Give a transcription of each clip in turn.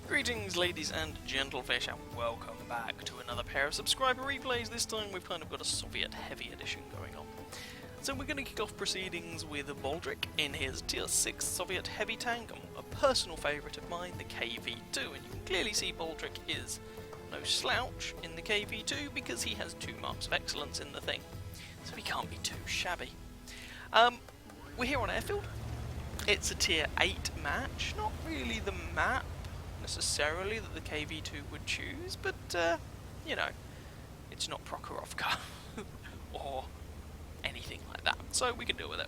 Greetings ladies and gentlefish, and welcome back to another pair of subscriber replays. This time we've kind of got a Soviet heavy edition going on. So we're going to kick off proceedings with Baldric in his tier 6 Soviet heavy tank, a personal favourite of mine, the KV-2, and you can clearly see Baldric is no slouch in the KV-2 because he has 2 marks of excellence in the thing, so he can't be too shabby. We're here on Airfield. It's a tier 8 match, not really the map necessarily that the KV-2 would choose, but you know, it's not Prokhorovka or anything like that, so we can deal with it.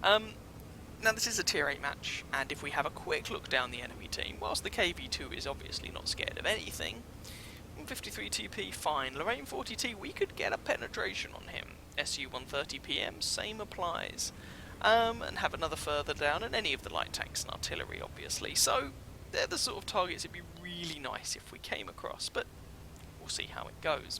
Now this is a tier 8 match, and if we have a quick look down the enemy team, whilst the KV-2 is obviously not scared of anything, 53 TP fine, Lorraine 40T, we could get a penetration on him. SU 130 PM, same applies, and have another further down, and any of the light tanks and artillery obviously, so they're the sort of targets it'd be really nice if we came across, but we'll see how it goes.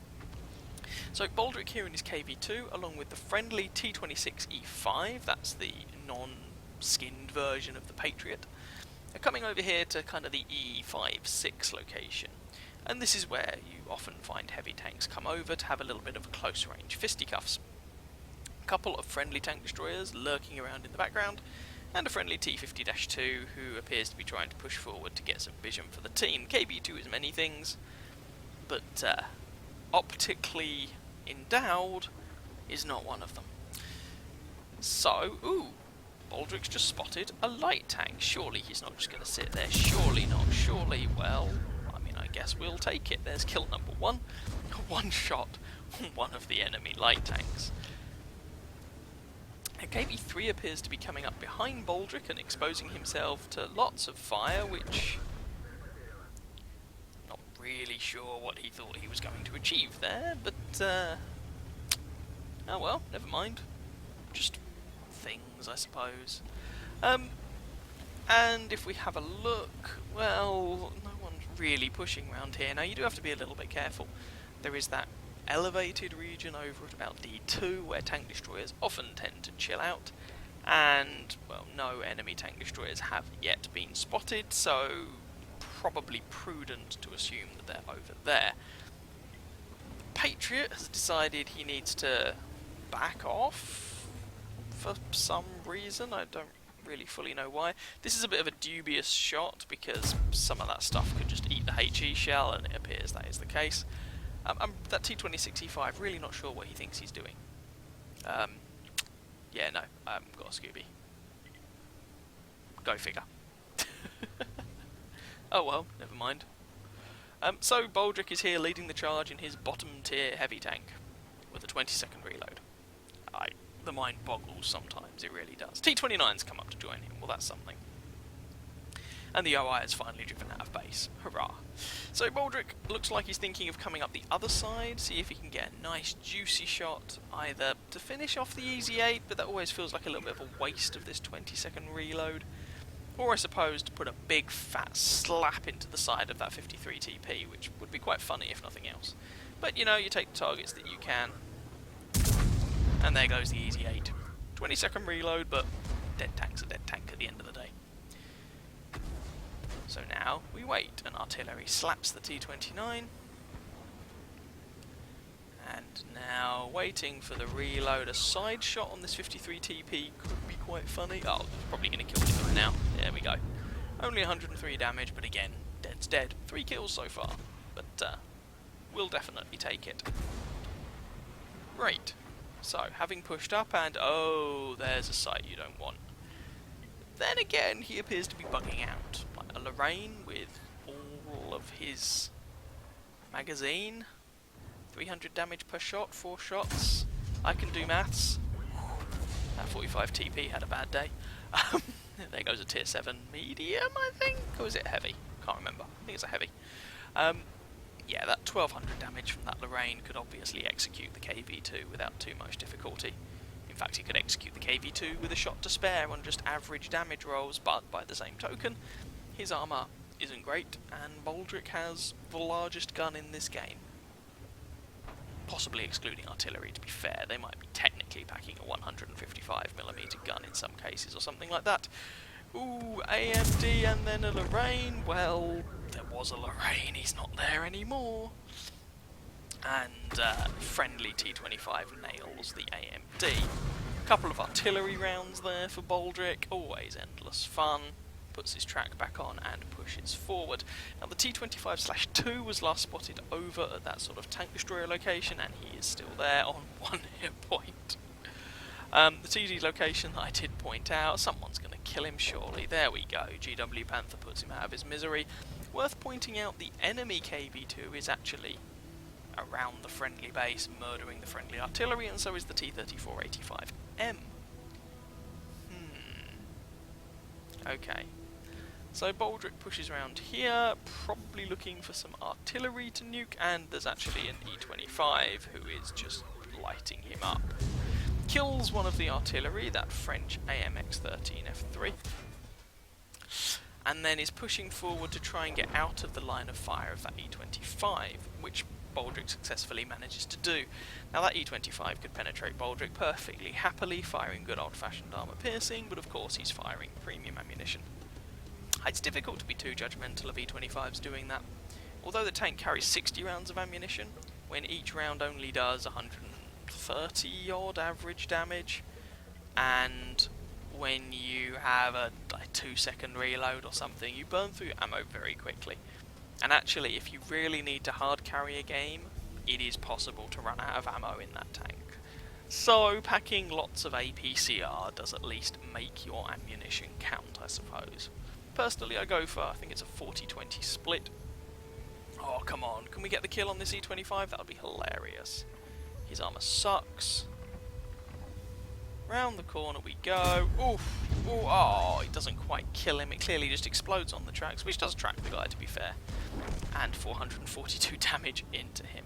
So Baldric here in his KV-2, along with the friendly T-26E5, that's the non-skinned version of the Patriot, are coming over here to kind of the E5-6 location. And this is where you often find heavy tanks come over to have a little bit of a close-range fisticuffs. A couple of friendly tank destroyers lurking around in the background, and a friendly T-50-2 who appears to be trying to push forward to get some vision for the team. KV-2 is many things, but optically endowed is not one of them. So, Baldric's just spotted a light tank. Surely he's not just going to sit there. Surely not. Surely, well, I mean, I guess we'll take it. There's kill number 1. One shot on one of the enemy light tanks. KV-3 appears to be coming up behind Baldric and exposing himself to lots of fire, which not really sure what he thought he was going to achieve there, but oh well, never mind. Just things, I suppose. And if we have a look, well, no one's really pushing around here. Now you do have to be a little bit careful. There is that elevated region over at about D2 where tank destroyers often tend to chill out, and well, no enemy tank destroyers have yet been spotted, so probably prudent to assume that they're over there. The Patriot has decided he needs to back off for some reason. I don't really fully know why. This is a bit of a dubious shot because some of that stuff could just eat the HE shell, and it appears that is the case. That T-26E5, really not sure what he thinks he's doing. Yeah, no, got a Scooby. Go figure. Oh well, never mind. So Baldric is here leading the charge in his bottom tier heavy tank with a 20-second reload. The mind boggles sometimes, it really does. T-29's come up to join him, well that's something. And the OI has finally driven out of base. Hurrah. So Baldric looks like he's thinking of coming up the other side, see if he can get a nice juicy shot, either to finish off the Easy 8, but that always feels like a little bit of a waste of this 20-second reload, or I suppose to put a big fat slap into the side of that 53 TP, which would be quite funny if nothing else. But you know, you take the targets that you can, and there goes the Easy 8. 20-second reload, but dead tank's a dead tank at the end of the day. So now we wait, and artillery slaps the T-29, and now waiting for the reload. A side shot on this 53 TP could be quite funny. Oh, it's probably going to kill me right now. There we go. Only 103 damage, but again, dead's dead. 3 kills so far, but we'll definitely take it. Great. So, having pushed up, and oh, there's a sight you don't want. Then again, he appears to be bugging out. Like a Lorraine with all of his magazine. 300 damage per shot, 4 shots. I can do maths. That 45 TP had a bad day. There goes a tier 7 medium, I think? Or is it heavy? Can't remember. I think it's a heavy. Yeah, that 1200 damage from that Lorraine could obviously execute the KV-2 without too much difficulty. In fact, he could execute the KV-2 with a shot to spare on just average damage rolls, but by the same token, his armour isn't great, and Baldric has the largest gun in this game. Possibly excluding artillery, to be fair. They might be technically packing a 155mm gun in some cases, or something like that. Ooh, AMD and then a Lorraine. Well, there was a Lorraine, he's not there anymore. And friendly T25 nails the AMD. Couple of artillery rounds there for Baldric, always endless fun. Puts his track back on and pushes forward. Now the T25/2 was last spotted over at that sort of tank destroyer location, and he is still there on 1 hit point. The TD location that I did point out, someone's going to kill him surely. There we go, GW Panther puts him out of his misery. Worth pointing out, the enemy KV-2 is actually around the friendly base, murdering the friendly artillery, and so is the T-3485M. Okay. So Baldric pushes around here, probably looking for some artillery to nuke, and there's actually an E-25 who is just lighting him up. Kills one of the artillery, that French AMX-13F3, and then is pushing forward to try and get out of the line of fire of that E-25, which Baldric successfully manages to do. Now that E-25 could penetrate Baldric perfectly happily, firing good old-fashioned armour piercing, but of course he's firing premium ammunition. It's difficult to be too judgmental of E-25s doing that. Although the tank carries 60 rounds of ammunition, when each round only does 130 odd average damage, and when you have a 2-second reload or something, you burn through ammo very quickly. And actually, if you really need to hard carry a game, it is possible to run out of ammo in that tank. So packing lots of APCR does at least make your ammunition count, I suppose. Personally, I go for, I think it's a 40-20 split. Oh, come on, can we get the kill on this E-25? That would be hilarious. His armour sucks. Round the corner we go. Oof. Ooh, oh, it doesn't quite kill him. It clearly just explodes on the tracks, which does track the guy, to be fair. And 442 damage into him.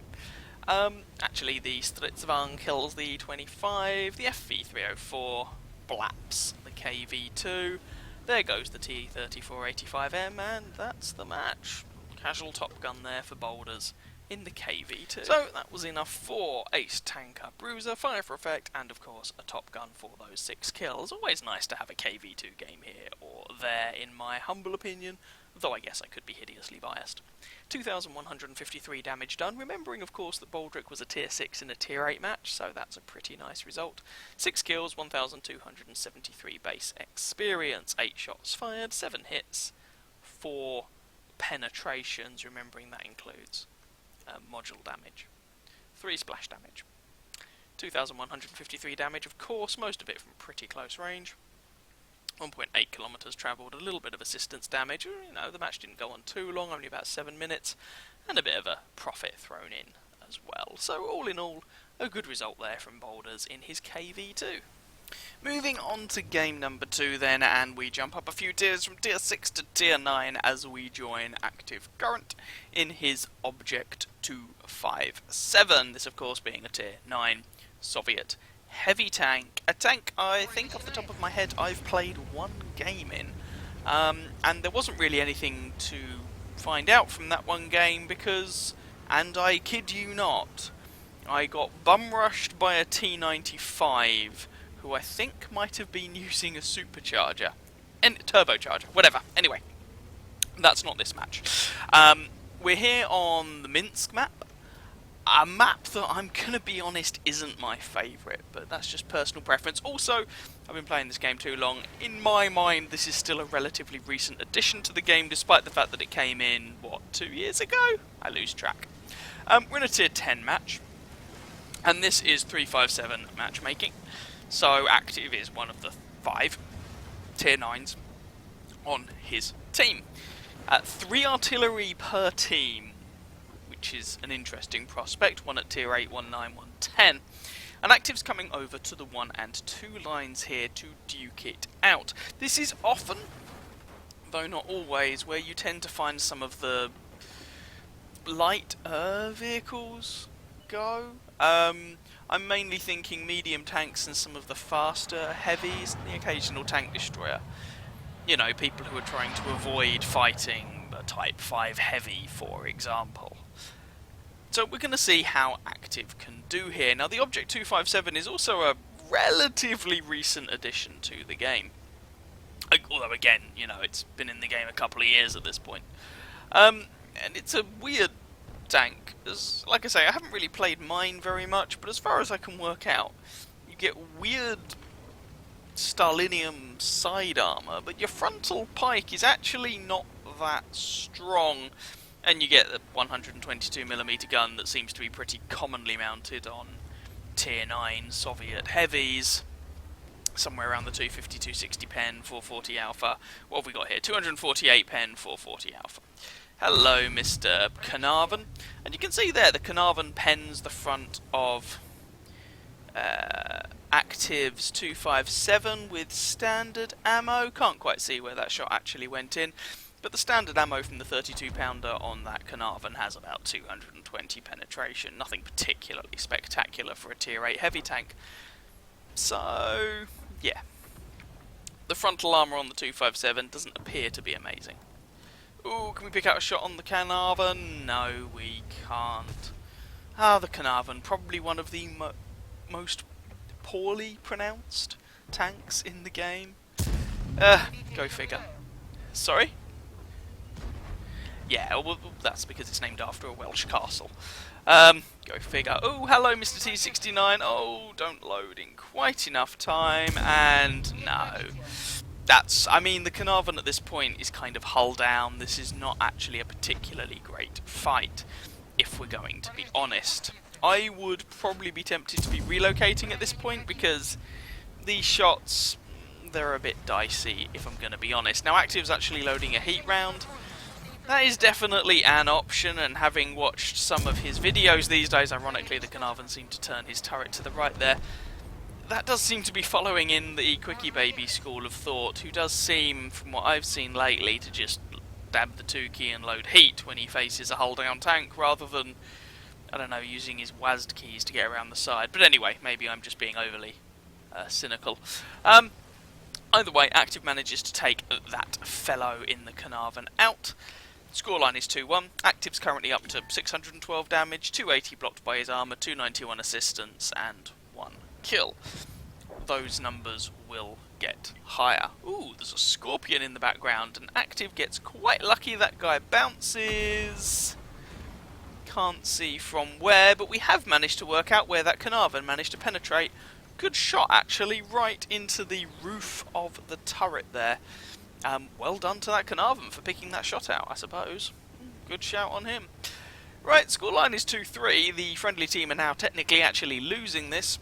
Actually, the Stritzwang kills the E-25. The FV-304 blaps the KV-2. There goes the T-3485M, and that's the match. Casual Top Gun there for Boulders in the KV-2. So that was enough for Ace Tanker Bruiser, Fire for Effect, and of course a Top Gun for those 6 kills. Always nice to have a KV-2 game here or there, in my humble opinion, though I guess I could be hideously biased. 2,153 damage done, remembering of course that Baldric was a tier 6 in a tier 8 match, so that's a pretty nice result. 6 kills, 1,273 base experience, 8 shots fired, 7 hits, 4 penetrations, remembering that includes module damage, 3 splash damage. 2,153 damage, of course, most of it from pretty close range. 1.8 kilometers travelled, a little bit of assistance damage. You know, the match didn't go on too long, only about 7 minutes, and a bit of a profit thrown in as well. So all in all, a good result there from Boulders in his KV-2. Moving on to game number 2 then, and we jump up a few tiers from tier 6 to tier 9 as we join Active Current in his Object 257. This of course being a tier 9 Soviet heavy tank. A tank I think off the top of my head I've played 1 game in. And there wasn't really anything to find out from that 1 game because, and I kid you not, I got bum rushed by a T-95 who I think might have been using a supercharger. Turbocharger, whatever. Anyway, that's not this match. We're here on the Minsk map. A map that I'm gonna be honest isn't my favourite, but that's just personal preference. Also, I've been playing this game too long. In my mind, this is still a relatively recent addition to the game, despite the fact that it came in, what, 2 years ago? I lose track. We're in a tier 10 match, and this is 357 matchmaking. So Active is one of the 5 tier 9s on his team. 3 artillery per team, which is an interesting prospect. 1 at tier 8, 1, 9, 1, 10. And Active's coming over to the 1 and 2 lines here to duke it out. This is often, though not always, where you tend to find some of the light vehicles go. I'm mainly thinking medium tanks and some of the faster heavies, and the occasional tank destroyer. You know, people who are trying to avoid fighting a Type 5 heavy, for example. So we're going to see how Active can do here. Now the Object 257 is also a relatively recent addition to the game. Although again, you know, it's been in the game a couple of years at this point. And it's a weird tank. Like I say, I haven't really played mine very much, but as far as I can work out, you get weird Stalinium side armor, but your frontal pike is actually not that strong, and you get the 122mm gun that seems to be pretty commonly mounted on Tier 9 Soviet heavies, somewhere around the 250, 260 pen, 440 alpha. What have we got here? 248 pen, 440 alpha. Hello, Mr. Carnarvon. And you can see there the Carnarvon pens the front of Active's 257 with standard ammo. Can't quite see where that shot actually went in, but the standard ammo from the 32 pounder on that Carnarvon has about 220 penetration. Nothing particularly spectacular for a tier 8 heavy tank. So, yeah. The frontal armour on the 257 doesn't appear to be amazing. Ooh, can we pick out a shot on the Carnarvon? No, we can't. Ah, the Carnarvon, probably one of the most poorly pronounced tanks in the game. Go figure. Sorry? Yeah, well, that's because it's named after a Welsh castle. Go figure. Oh, hello, Mr. T69. Oh, don't load in quite enough time, and no. I mean, the Carnarvon at this point is kind of hull down. This is not actually a particularly great fight, if we're going to be honest. I would probably be tempted to be relocating at this point, because these shots, they're a bit dicey, if I'm going to be honest. Now, Active's actually loading a heat round. That is definitely an option, and having watched some of his videos these days, ironically the Carnarvon seemed to turn his turret to the right there. That does seem to be following in the Quickie Baby school of thought, who does seem, from what I've seen lately, to just dab the 2 key and load heat when he faces a hull down tank, rather than, I don't know, using his WASD keys to get around the side. But anyway, maybe I'm just being overly cynical. Either way, Active manages to take that fellow in the Carnarvon out. Scoreline is 2-1. Active's currently up to 612 damage, 280 blocked by his armour, 291 assistance, and 1 kill. Those numbers will get higher. Ooh, there's a Scorpion in the background, and Active gets quite lucky. That guy bounces. Can't see from where, but we have managed to work out where that Carnarvon managed to penetrate. Good shot, actually, right into the roof of the turret there. Well done to that Carnarvon for picking that shot out, I suppose. Good shout on him. Right, scoreline is 2-3. The friendly team are now technically actually losing this,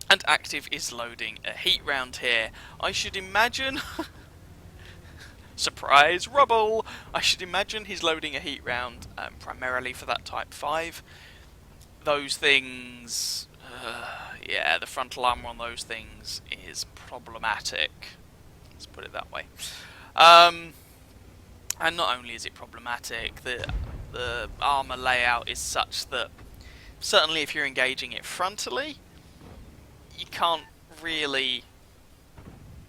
and Active is loading a heat round here. I should imagine... Surprise, rubble! I should imagine he's loading a heat round primarily for that Type 5. Those things... yeah, the frontal armour on those things is problematic. Let's put it that way. And not only is it problematic, the armour layout is such that, certainly if you're engaging it frontally, you can't really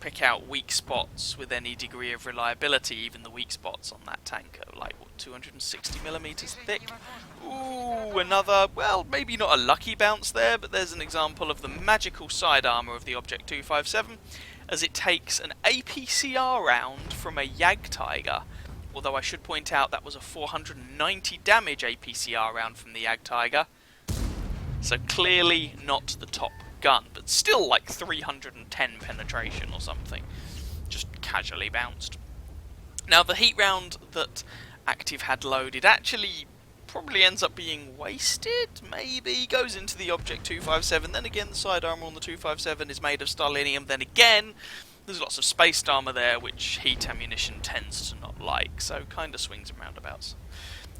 pick out weak spots with any degree of reliability. Even the weak spots on that tank are like, what, 260mm thick? Ooh, another, well, maybe not a lucky bounce there, but there's an example of the magical side armour of the Object 257, as it takes an APCR round from a Jagdtiger. Although I should point out that was a 490 damage APCR round from the Jagdtiger. So clearly not the top gun, but still like 310 penetration or something. Just casually bounced. Now the heat round that Active had loaded actually probably ends up being wasted, maybe. Goes into the Object 257, then again the side armour on the 257 is made of Stalinium, then again there's lots of spaced armour there which heat ammunition tends to not like, so kind of swings and roundabouts.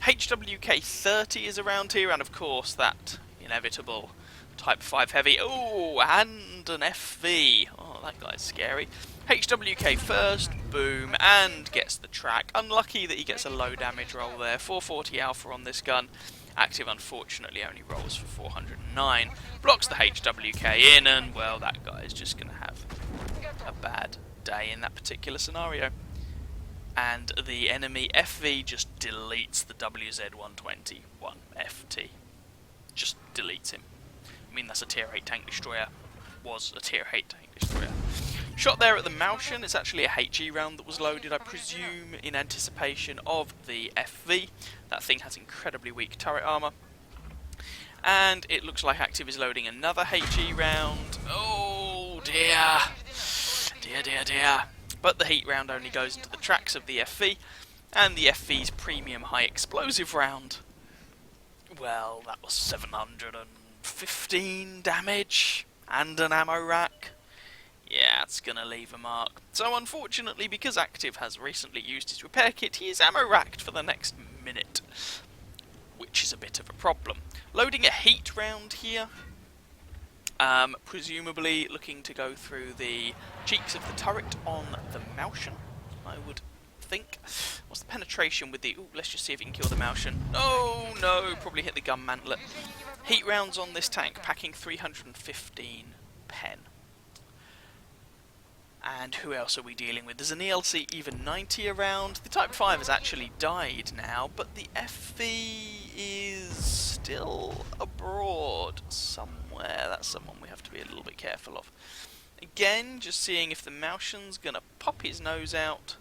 HWK-30 is around here, and of course that inevitable Type 5 heavy. Oh, and an FV. Oh, that guy's scary. HWK first, boom, and gets the track. Unlucky that he gets a low damage roll there. 440 alpha on this gun. Active, unfortunately, only rolls for 409. Blocks the HWK in, and, well, that guy is just going to have a bad day in that particular scenario. And the enemy FV just deletes the WZ-121FT. Just deletes him. I mean, that's a tier 8 tank destroyer. Was a tier 8 tank destroyer. Shot there at the Malshan. It's actually a HE round that was loaded, I presume, in anticipation of the FV. That thing has incredibly weak turret armour. And it looks like Active is loading another HE round. Oh dear. Dear, dear, dear. But the heat round only goes into the tracks of the FV, and the FV's premium high explosive round, well, that was 715 damage and an ammo rack. Yeah, it's gonna leave a mark. So unfortunately, because Active has recently used his repair kit, he is ammo racked for the next minute, which is a bit of a problem. Loading a heat round here, presumably looking to go through the cheeks of the turret on the Malshan, I would think. What's the penetration with the... Ooh, let's just see if he can kill the Malshan. Oh no, probably hit the gun mantlet. Heat rounds on this tank, packing 315 pen. And who else are we dealing with? There's an ELC even 90 around. The Type 5 has actually died now, but the FV is still abroad somewhere. That's someone we have to be a little bit careful of. Again, just seeing if the Malshan's going to pop his nose out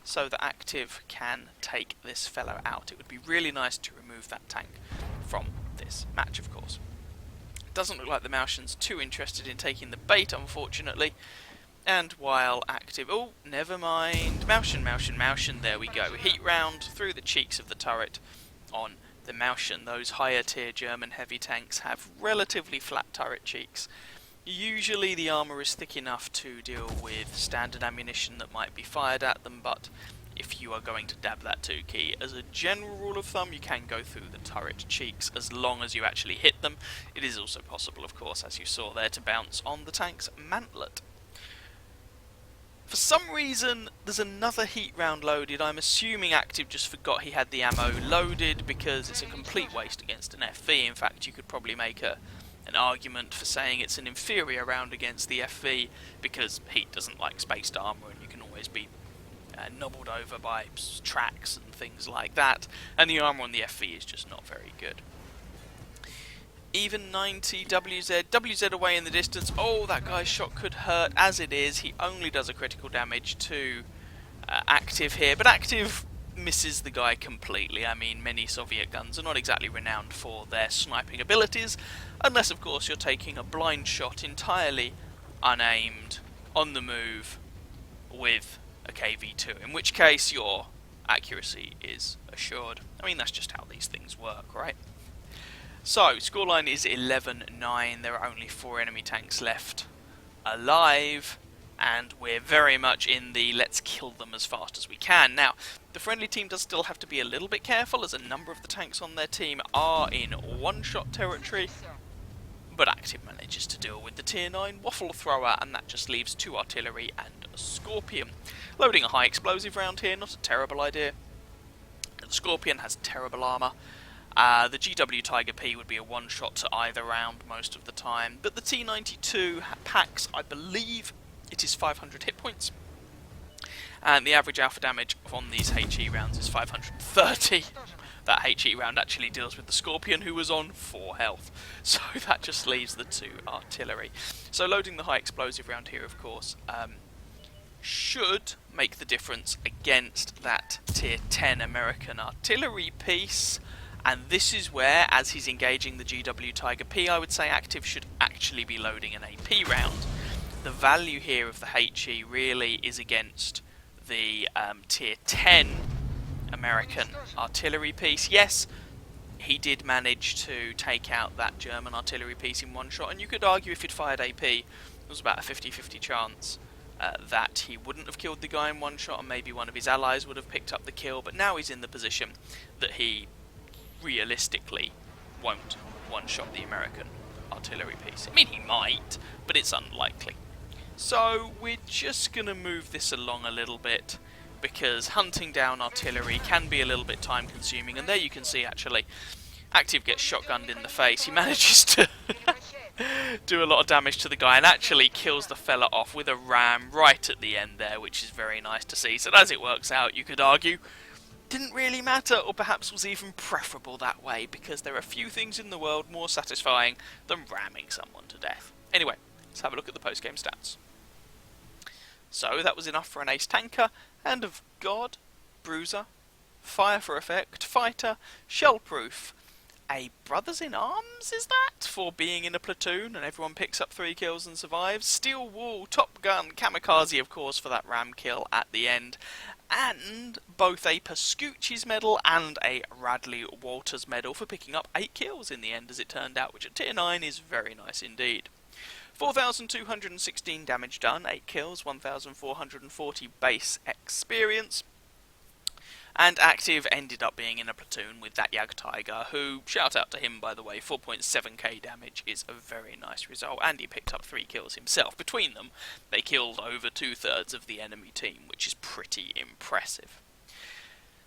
so that Active can take this fellow out. It would be really nice to remove that tank from this match, of course. Doesn't look like the Malshan's too interested in taking the bait, unfortunately. And while Active... Oh, never mind. Malshan, Malshan, Malshan. There we go. Heat round through the cheeks of the turret on the Malshan. Those higher tier German heavy tanks have relatively flat turret cheeks. Usually the armour is thick enough to deal with standard ammunition that might be fired at them, but if you are going to dab that 2 key, as a general rule of thumb, you can go through the turret cheeks as long as you actually hit them. It is also possible, of course, as you saw there, to bounce on the tank's mantlet. For some reason, there's another heat round loaded. I'm assuming Active just forgot he had the ammo loaded, because it's a complete waste against an FV. In fact, you could probably make an argument for saying it's an inferior round against the FV, because heat doesn't like spaced armour and you can always be nobbled over by tracks and things like that, and the armour on the FV is just not very good. Even 90, WZ away in the distance. Oh, that guy's shot could hurt. As it is, he only does a critical damage to Active here, but Active misses the guy completely. I mean, many Soviet guns are not exactly renowned for their sniping abilities, unless of course you're taking a blind shot entirely unaimed, on the move, with a KV-2, in which case your accuracy is assured. I mean, that's just how these things work, right? So, scoreline is 11-9, there are only 4 enemy tanks left alive, and we're very much in the let's kill them as fast as we can. Now, the friendly team does still have to be a little bit careful, as a number of the tanks on their team are in one-shot territory, but Active manages to deal with the tier 9 waffle thrower, and that just leaves 2 artillery and a Scorpion. Loading a high explosive round here, not a terrible idea. The Scorpion has terrible armour. The GW Tiger P would be a one-shot to either round most of the time, but the T92 packs, I believe, it is 500 hit points, and the average alpha damage on these HE rounds is 530. That HE round actually deals with the Scorpion, who was on 4 health, so that just leaves the 2 artillery. So loading the high explosive round here, of course, should make the difference against that tier 10 American artillery piece. And this is where, as he's engaging the GW Tiger P, I would say Active should actually be loading an AP round. The value here of the HE really is against the tier 10 American artillery piece. Yes, he did manage to take out that German artillery piece in one shot, and you could argue if he'd fired AP, there was about a 50-50 chance that he wouldn't have killed the guy in one shot, and maybe one of his allies would have picked up the kill, but now he's in the position that he realistically won't one-shot the American artillery piece. I mean, he might, but it's unlikely. So we're just going to move this along a little bit, because hunting down artillery can be a little bit time-consuming, and there you can see, actually, Active gets shotgunned in the face. He manages to do a lot of damage to the guy, and actually kills the fella off with a ram right at the end there, which is very nice to see. So as it works out, you could argue didn't really matter, or perhaps was even preferable that way, because there are few things in the world more satisfying than ramming someone to death. Anyway, let's have a look at the post-game stats. So that was enough for an ace tanker, Hand of God, Bruiser, Fire for Effect, Fighter, Shellproof. A Brothers in Arms, is that? For being in a platoon and everyone picks up 3 kills and survives. Steel Wool, Top Gun, Kamikaze, of course, for that ram kill at the end. And both a Pascucci's medal and a Radley Walters medal for picking up 8 kills in the end, as it turned out, which at tier 9 is very nice indeed. 4,216 damage done, 8 kills, 1,440 base experience. And Active ended up being in a platoon with that Jagdtiger, who, shout out to him by the way, 4.7k damage is a very nice result, and he picked up 3 kills himself. Between them, they killed over 2/3 of the enemy team, which is pretty impressive.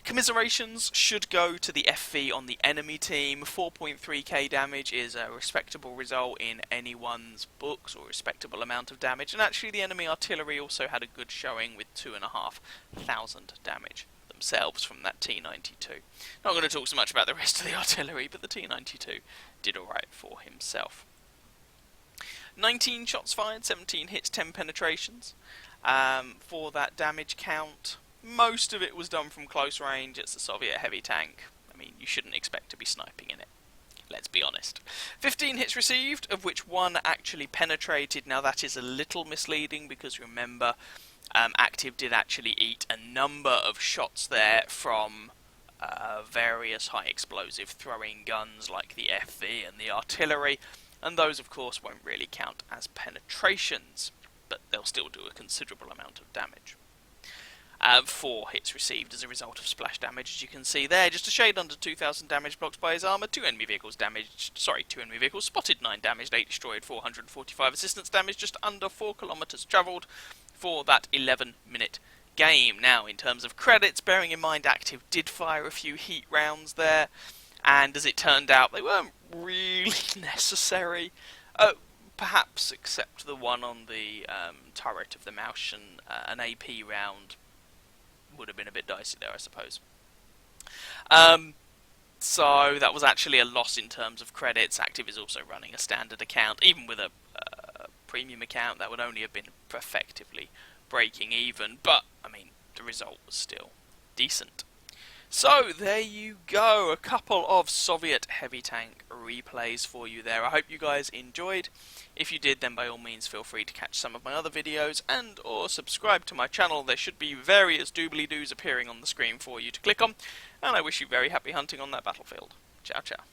Commiserations should go to the FV on the enemy team. 4.3k damage is a respectable result in anyone's books, or respectable amount of damage, and actually the enemy artillery also had a good showing with 2,500 damage themselves from that T92. Not going to talk so much about the rest of the artillery, but the T92 did alright for himself. 19 shots fired, 17 hits, 10 penetrations for that damage count. Most of it was done from close range. It's a Soviet heavy tank. I mean, you shouldn't expect to be sniping in it. Let's be honest. 15 hits received, of which 1 actually penetrated. Now that is a little misleading, because remember, Active did actually eat a number of shots there from various high explosive throwing guns like the FV and the artillery, and those of course won't really count as penetrations, but they'll still do a considerable amount of damage. 4 hits received as a result of splash damage, as you can see there, just a shade under 2,000 damage blocked by his armour, 2 enemy vehicles spotted, 9 damaged, 8 destroyed, 445 assistance damage, just under 4 kilometres travelled for that 11-minute game. Now, in terms of credits, bearing in mind Active did fire a few heat rounds there, and as it turned out, they weren't really necessary. Perhaps except the one on the turret of the Mausch, and an AP round would have been a bit dicey there, I suppose. So that was actually a loss in terms of credits. Active is also running a standard account. Even with a premium account, that would only have been effectively breaking even. But, I mean, the result was still decent. So, there you go. A couple of Soviet heavy tank replays for you there. I hope you guys enjoyed. If you did, then by all means feel free to catch some of my other videos and or subscribe to my channel. There should be various doobly-doos appearing on the screen for you to click on. And I wish you very happy hunting on that battlefield. Ciao, ciao.